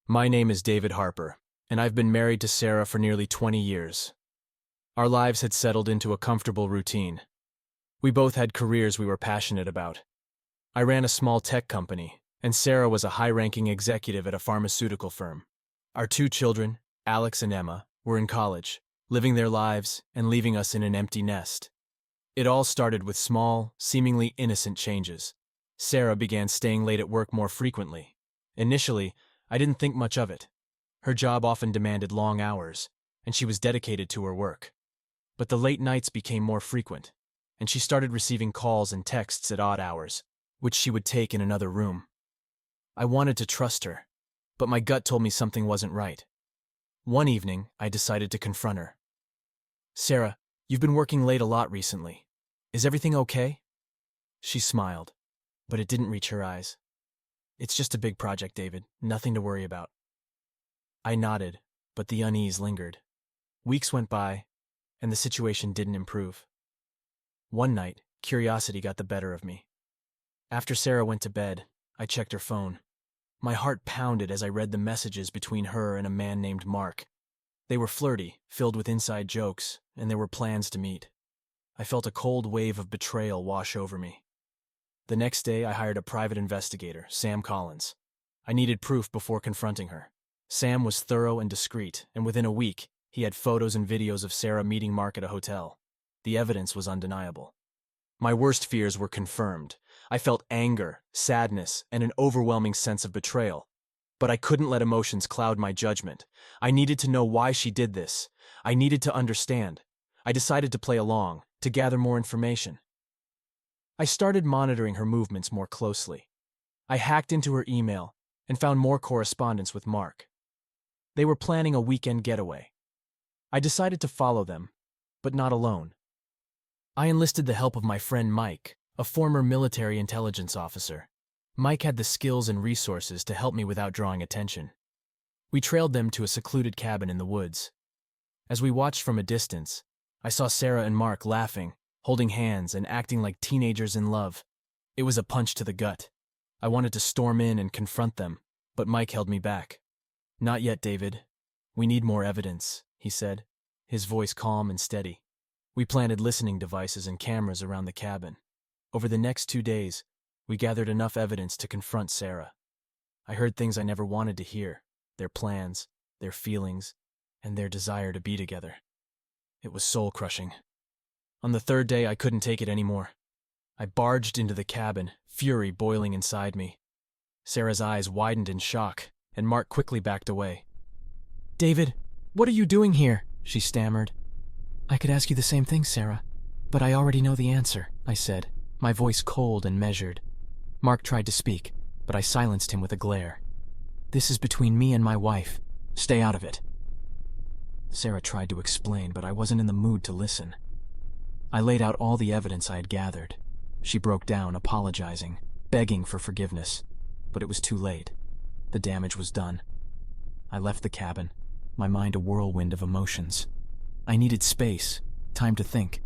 My name is David Harper, and I've been married to Sarah for nearly 20 years. Our lives had settled into a comfortable routine. We both had careers we were passionate about. I ran a small tech company, and Sarah was a high-ranking executive at a pharmaceutical firm. Our two children, Alex and Emma, were in college, living their lives and leaving us in an empty nest. It all started with small, seemingly innocent changes. Sarah began staying late at work more frequently. Initially, I didn't think much of it. Her job often demanded long hours, and she was dedicated to her work. But the late nights became more frequent, and she started receiving calls and texts at odd hours, which she would take in another room. I wanted to trust her, but my gut told me something wasn't right. One evening, I decided to confront her. "Sarah, you've been working late a lot recently. Is everything okay?" She smiled, but it didn't reach her eyes. "It's just a big project, David. Nothing to worry about." I nodded, but the unease lingered. Weeks went by, and the situation didn't improve. One night, curiosity got the better of me. After Sarah went to bed, I checked her phone. My heart pounded as I read the messages between her and a man named Mark. They were flirty, filled with inside jokes, and there were plans to meet. I felt a cold wave of betrayal wash over me. The next day, I hired a private investigator, Sam Collins. I needed proof before confronting her. Sam was thorough and discreet, and within a week, he had photos and videos of Sarah meeting Mark at a hotel. The evidence was undeniable. My worst fears were confirmed. I felt anger, sadness, and an overwhelming sense of betrayal. But I couldn't let emotions cloud my judgment. I needed to know why she did this. I needed to understand. I decided to play along, to gather more information. I started monitoring her movements more closely. I hacked into her email and found more correspondence with Mark. They were planning a weekend getaway. I decided to follow them, but not alone. I enlisted the help of my friend Mike, a former military intelligence officer. Mike had the skills and resources to help me without drawing attention. We trailed them to a secluded cabin in the woods. As we watched from a distance, I saw Sarah and Mark laughing, holding hands, and acting like teenagers in love. It was a punch to the gut. I wanted to storm in and confront them, but Mike held me back. "Not yet, David. We need more evidence," he said, his voice calm and steady. We planted listening devices and cameras around the cabin. Over the next 2 days, we gathered enough evidence to confront Sarah. I heard things I never wanted to hear, their plans, their feelings, and their desire to be together. It was soul-crushing. On the third day, I couldn't take it anymore. I barged into the cabin, fury boiling inside me. Sarah's eyes widened in shock, and Mark quickly backed away. "David, what are you doing here?" she stammered. "I could ask you the same thing, Sarah, but I already know the answer," I said, my voice cold and measured. Mark tried to speak, but I silenced him with a glare. "This is between me and my wife. Stay out of it." Sarah tried to explain, but I wasn't in the mood to listen. I laid out all the evidence I had gathered. She broke down, apologizing, begging for forgiveness, but it was too late. The damage was done. I left the cabin, my mind a whirlwind of emotions. I needed space, time to think.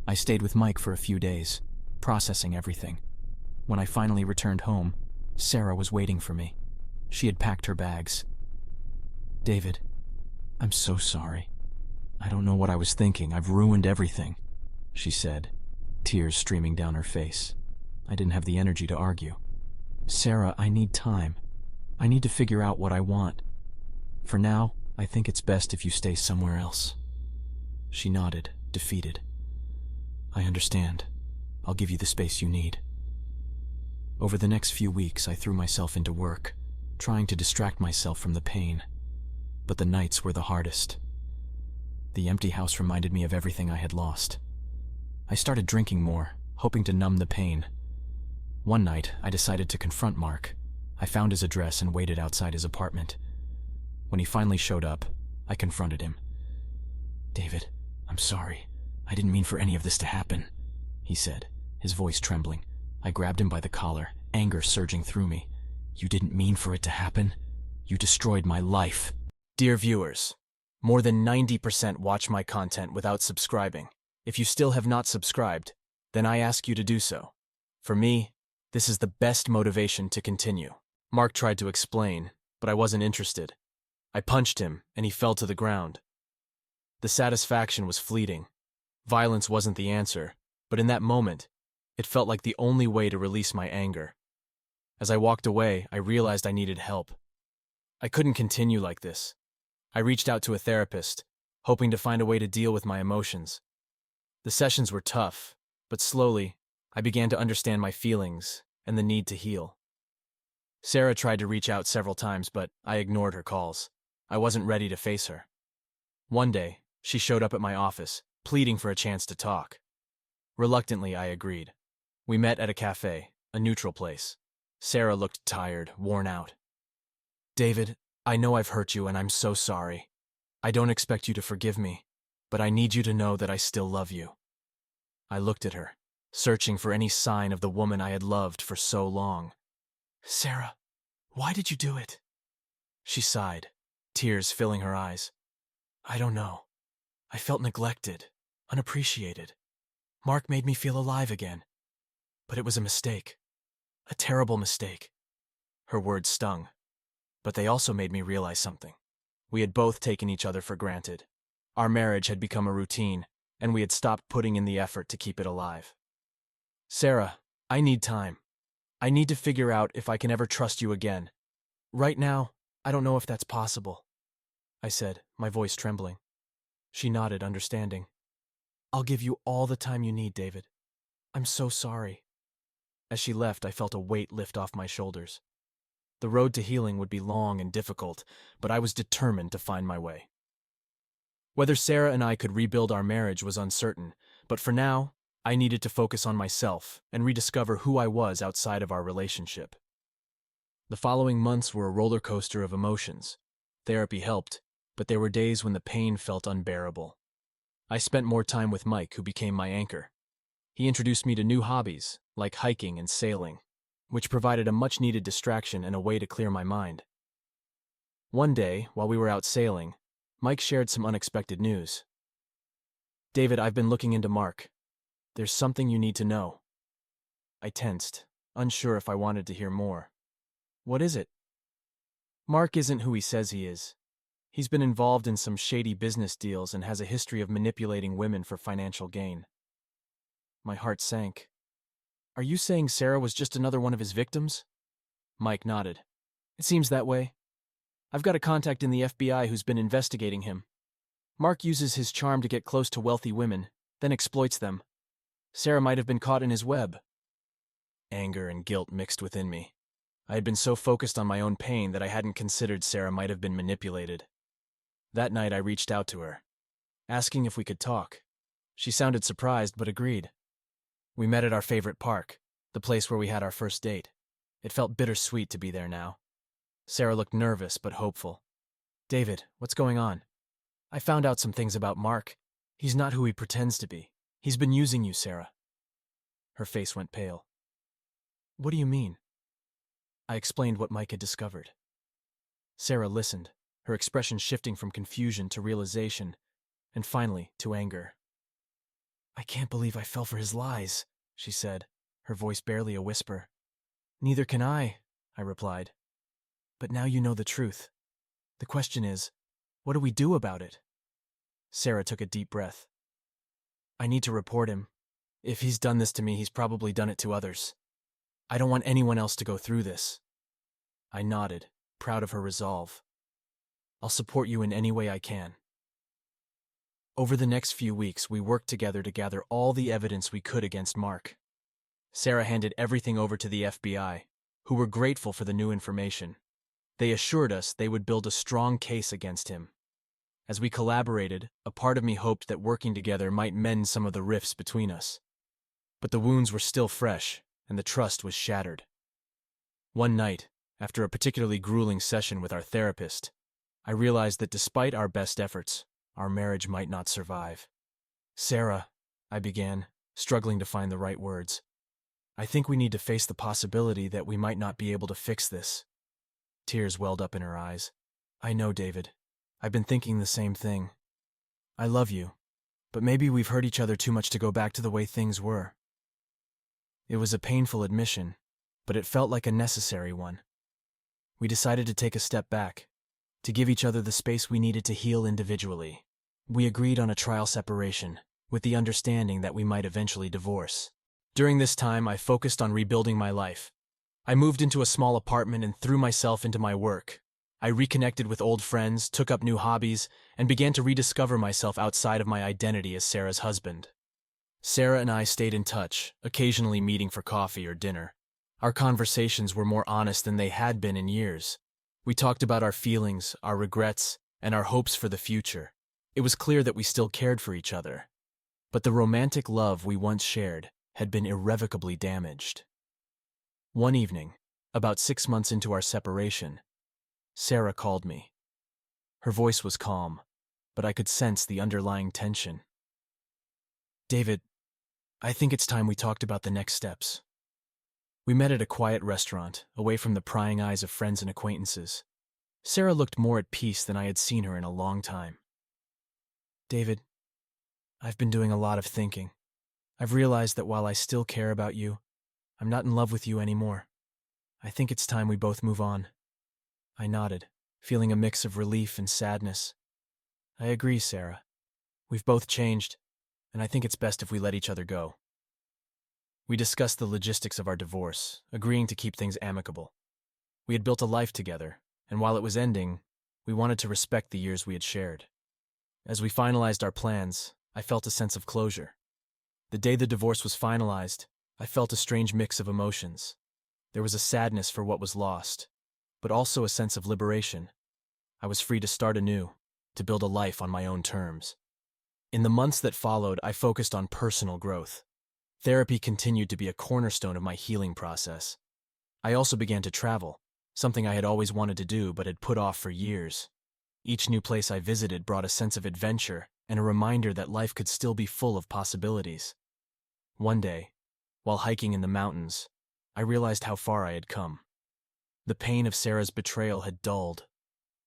I stayed with Mike for a few days, processing everything. When I finally returned home, Sarah was waiting for me. She had packed her bags. "David, I'm so sorry. I don't know what I was thinking. I've ruined everything," she said, tears streaming down her face. I didn't have the energy to argue. "Sarah, I need time. I need to figure out what I want. For now, I think it's best if you stay somewhere else." She nodded, defeated. "I understand. I'll give you the space you need." Over the next few weeks, I threw myself into work, trying to distract myself from the pain. But the nights were the hardest. The empty house reminded me of everything I had lost. I started drinking more, hoping to numb the pain. One night, I decided to confront Mark. I found his address and waited outside his apartment. When he finally showed up, I confronted him. "David, I'm sorry. I didn't mean for any of this to happen," he said, his voice trembling. I grabbed him by the collar, anger surging through me. "You didn't mean for it to happen. You destroyed my life." Dear viewers, more than 90% watch my content without subscribing. If you still have not subscribed, then I ask you to do so. For me, this is the best motivation to continue. Mark tried to explain, but I wasn't interested. I punched him, and he fell to the ground. The satisfaction was fleeting. Violence wasn't the answer, but in that moment, it felt like the only way to release my anger. As I walked away, I realized I needed help. I couldn't continue like this. I reached out to a therapist, hoping to find a way to deal with my emotions. The sessions were tough, but slowly, I began to understand my feelings and the need to heal. Sarah tried to reach out several times, but I ignored her calls. I wasn't ready to face her. One day, she showed up at my office, pleading for a chance to talk. Reluctantly, I agreed. We met at a cafe, a neutral place. Sarah looked tired, worn out. "David, I know I've hurt you and I'm so sorry. I don't expect you to forgive me, but I need you to know that I still love you." I looked at her, searching for any sign of the woman I had loved for so long. "Sarah, why did you do it?" She sighed, tears filling her eyes. "I don't know. I felt neglected, unappreciated. Mark made me feel alive again. But it was a mistake. A terrible mistake." Her words stung, but they also made me realize something. We had both taken each other for granted. Our marriage had become a routine, and we had stopped putting in the effort to keep it alive. "Sarah, I need time. I need to figure out if I can ever trust you again. Right now, I don't know if that's possible," I said, my voice trembling. She nodded, understanding. "I'll give you all the time you need, David. I'm so sorry." As she left, I felt a weight lift off my shoulders. The road to healing would be long and difficult, but I was determined to find my way. Whether Sarah and I could rebuild our marriage was uncertain, but for now, I needed to focus on myself and rediscover who I was outside of our relationship. The following months were a roller coaster of emotions. Therapy helped, but there were days when the pain felt unbearable. I spent more time with Mike, who became my anchor. He introduced me to new hobbies, like hiking and sailing, which provided a much-needed distraction and a way to clear my mind. One day, while we were out sailing, Mike shared some unexpected news. "David, I've been looking into Mark. There's something you need to know." I tensed, unsure if I wanted to hear more. "What is it?" "Mark isn't who he says he is. He's been involved in some shady business deals and has a history of manipulating women for financial gain." My heart sank. "Are you saying Sarah was just another one of his victims?" Mike nodded. "It seems that way. I've got a contact in the FBI who's been investigating him. Mark uses his charm to get close to wealthy women, then exploits them. Sarah might have been caught in his web." Anger and guilt mixed within me. I had been so focused on my own pain that I hadn't considered Sarah might have been manipulated. That night I reached out to her, asking if we could talk. She sounded surprised but agreed. We met at our favorite park, the place where we had our first date. It felt bittersweet to be there now. Sarah looked nervous but hopeful. "David, what's going on?" "I found out some things about Mark. He's not who he pretends to be. He's been using you, Sarah." Her face went pale. "What do you mean?" I explained what Mike had discovered. Sarah listened, her expression shifting from confusion to realization, and finally to anger. "I can't believe I fell for his lies," she said, her voice barely a whisper. "Neither can I," I replied. "But now you know the truth. The question is, what do we do about it?" Sarah took a deep breath. "I need to report him. If he's done this to me, he's probably done it to others. I don't want anyone else to go through this." I nodded, proud of her resolve. "I'll support you in any way I can." Over the next few weeks, we worked together to gather all the evidence we could against Mark. Sarah handed everything over to the FBI, who were grateful for the new information. They assured us they would build a strong case against him. As we collaborated, a part of me hoped that working together might mend some of the rifts between us. But the wounds were still fresh, and the trust was shattered. One night, after a particularly grueling session with our therapist, I realized that despite our best efforts, our marriage might not survive. "Sarah," I began, struggling to find the right words, "I think we need to face the possibility that we might not be able to fix this." Tears welled up in her eyes. "I know, David. I've been thinking the same thing. I love you, but maybe we've hurt each other too much to go back to the way things were." It was a painful admission, but it felt like a necessary one. we decided to take a step back, to give each other the space we needed to heal individually. We agreed on a trial separation, with the understanding that we might eventually divorce. During this time, I focused on rebuilding my life. I moved into a small apartment and threw myself into my work. I reconnected with old friends, took up new hobbies, and began to rediscover myself outside of my identity as Sarah's husband. Sarah and I stayed in touch, occasionally meeting for coffee or dinner. Our conversations were more honest than they had been in years. We talked about our feelings, our regrets, and our hopes for the future. It was clear that we still cared for each other. But the romantic love we once shared had been irrevocably damaged. One evening, about 6 months into our separation, Sarah called me. Her voice was calm, but I could sense the underlying tension. "David, I think it's time we talked about the next steps." We met at a quiet restaurant, away from the prying eyes of friends and acquaintances. Sarah looked more at peace than I had seen her in a long time. "David, I've been doing a lot of thinking. I've realized that while I still care about you, I'm not in love with you anymore. I think it's time we both move on." I nodded, feeling a mix of relief and sadness. "I agree, Sarah. We've both changed, and I think it's best if we let each other go." We discussed the logistics of our divorce, agreeing to keep things amicable. We had built a life together, and while it was ending, we wanted to respect the years we had shared. As we finalized our plans, I felt a sense of closure. The day the divorce was finalized, I felt a strange mix of emotions. There was a sadness for what was lost, but also a sense of liberation. I was free to start anew, to build a life on my own terms. In the months that followed, I focused on personal growth. Therapy continued to be a cornerstone of my healing process. I also began to travel, something I had always wanted to do but had put off for years. Each new place I visited brought a sense of adventure and a reminder that life could still be full of possibilities. One day, while hiking in the mountains, I realized how far I had come. The pain of Sarah's betrayal had dulled,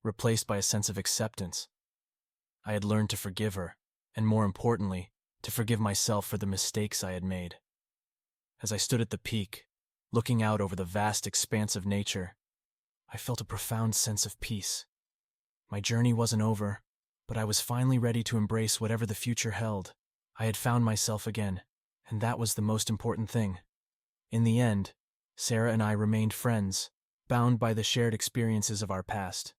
replaced by a sense of acceptance. I had learned to forgive her, and more importantly, to forgive myself for the mistakes I had made. As I stood at the peak, looking out over the vast expanse of nature, I felt a profound sense of peace. My journey wasn't over, but I was finally ready to embrace whatever the future held. I had found myself again, and that was the most important thing. In the end, Sarah and I remained friends, bound by the shared experiences of our past.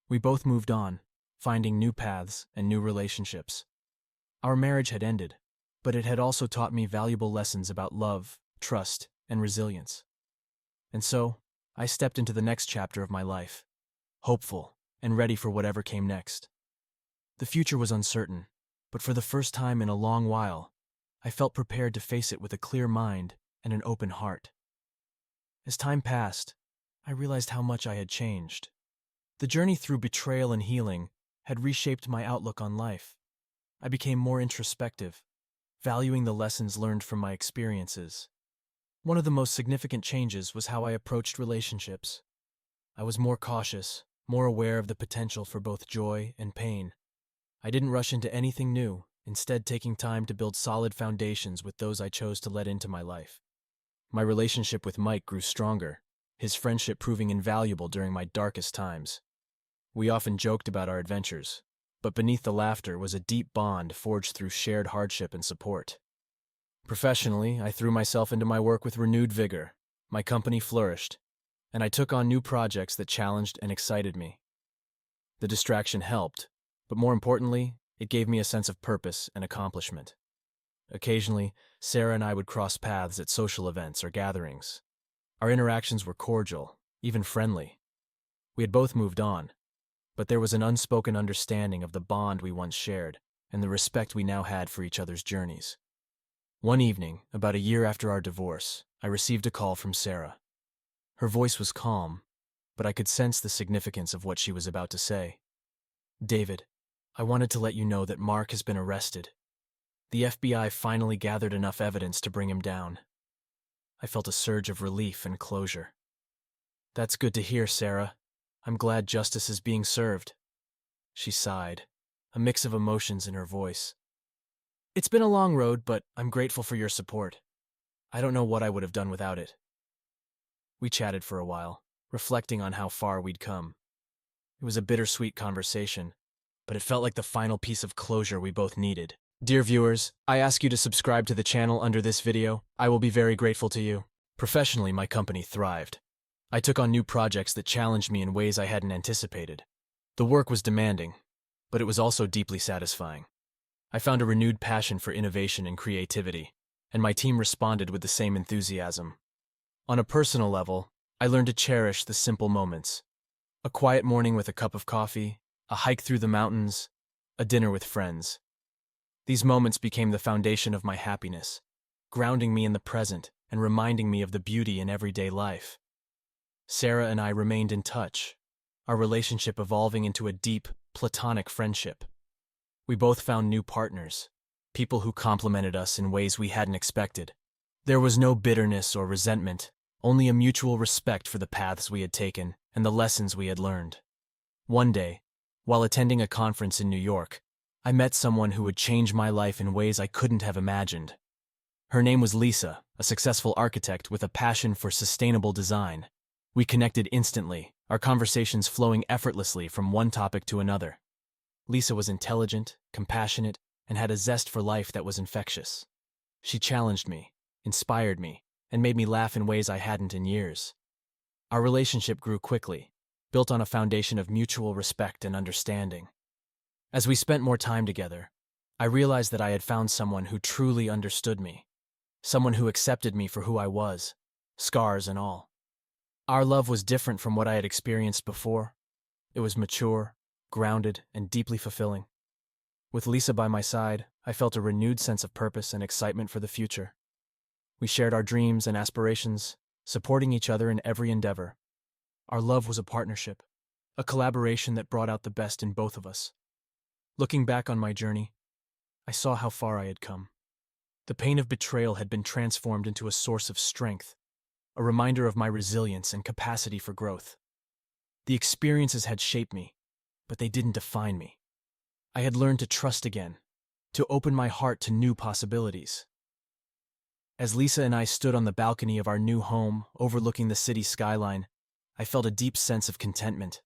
We both moved on, finding new paths and new relationships. Our marriage had ended, but it had also taught me valuable lessons about love, trust, and resilience. And so, I stepped into the next chapter of my life, hopeful and ready for whatever came next. The future was uncertain, but for the first time in a long while, I felt prepared to face it with a clear mind and an open heart. As time passed, I realized how much I had changed. The journey through betrayal and healing had reshaped my outlook on life. I became more introspective, valuing the lessons learned from my experiences. One of the most significant changes was how I approached relationships. I was more cautious, more aware of the potential for both joy and pain. I didn't rush into anything new, instead taking time to build solid foundations with those I chose to let into my life. My relationship with Mike grew stronger, his friendship proving invaluable during my darkest times. We often joked about our adventures, but beneath the laughter was a deep bond forged through shared hardship and support. Professionally, I threw myself into my work with renewed vigor. My company flourished, and I took on new projects that challenged and excited me. The distraction helped, but more importantly, it gave me a sense of purpose and accomplishment. Occasionally, Sarah and I would cross paths at social events or gatherings. Our interactions were cordial, even friendly. We had both moved on, but there was an unspoken understanding of the bond we once shared and the respect we now had for each other's journeys. One evening, about a year after our divorce, I received a call from Sarah. Her voice was calm, but I could sense the significance of what she was about to say. "David, I wanted to let you know that Mark has been arrested. The FBI finally gathered enough evidence to bring him down." I felt a surge of relief and closure. "That's good to hear, Sarah. I'm glad justice is being served." She sighed, a mix of emotions in her voice. "It's been a long road, but I'm grateful for your support. I don't know what I would have done without it." We chatted for a while, reflecting on how far we'd come. It was a bittersweet conversation, but it felt like the final piece of closure we both needed. Dear viewers, I ask you to subscribe to the channel under this video. I will be very grateful to you. Professionally, my company thrived. I took on new projects that challenged me in ways I hadn't anticipated. The work was demanding, but it was also deeply satisfying. I found a renewed passion for innovation and creativity, and my team responded with the same enthusiasm. On a personal level, I learned to cherish the simple moments. A quiet morning with a cup of coffee, a hike through the mountains, a dinner with friends. These moments became the foundation of my happiness, grounding me in the present and reminding me of the beauty in everyday life. Sarah and I remained in touch, our relationship evolving into a deep, platonic friendship. We both found new partners, people who complemented us in ways we hadn't expected. There was no bitterness or resentment, only a mutual respect for the paths we had taken and the lessons we had learned. One day, while attending a conference in New York, I met someone who would change my life in ways I couldn't have imagined. Her name was Lisa, a successful architect with a passion for sustainable design. We connected instantly, our conversations flowing effortlessly from one topic to another. Lisa was intelligent, compassionate, and had a zest for life that was infectious. She challenged me, inspired me, and made me laugh in ways I hadn't in years. Our relationship grew quickly, built on a foundation of mutual respect and understanding. As we spent more time together, I realized that I had found someone who truly understood me, someone who accepted me for who I was, scars and all. Our love was different from what I had experienced before. It was mature, grounded, and deeply fulfilling. With Lisa by my side, I felt a renewed sense of purpose and excitement for the future. We shared our dreams and aspirations, supporting each other in every endeavor. Our love was a partnership, a collaboration that brought out the best in both of us. Looking back on my journey, I saw how far I had come. The pain of betrayal had been transformed into a source of strength, a reminder of my resilience and capacity for growth. The experiences had shaped me, but they didn't define me. I had learned to trust again, to open my heart to new possibilities. As Lisa and I stood on the balcony of our new home, overlooking the city skyline, I felt a deep sense of contentment.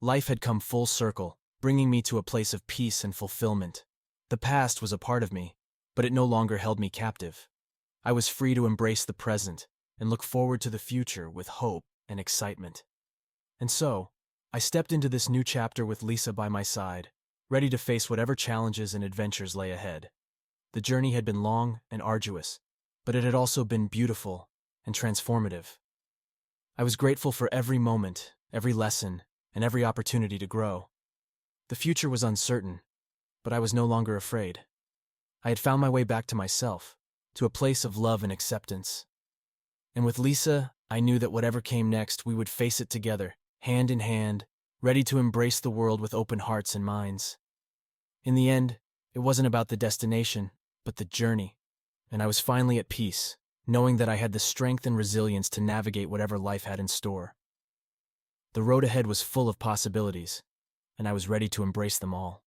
Life had come full circle, bringing me to a place of peace and fulfillment. The past was a part of me, but it no longer held me captive. I was free to embrace the present and look forward to the future with hope and excitement. And so, I stepped into this new chapter with Lisa by my side, ready to face whatever challenges and adventures lay ahead. The journey had been long and arduous, but it had also been beautiful and transformative. I was grateful for every moment, every lesson, and every opportunity to grow. The future was uncertain, but I was no longer afraid. I had found my way back to myself, to a place of love and acceptance. And with Lisa, I knew that whatever came next, we would face it together, hand in hand, ready to embrace the world with open hearts and minds. In the end, it wasn't about the destination, but the journey, and I was finally at peace, knowing that I had the strength and resilience to navigate whatever life had in store. The road ahead was full of possibilities, and I was ready to embrace them all.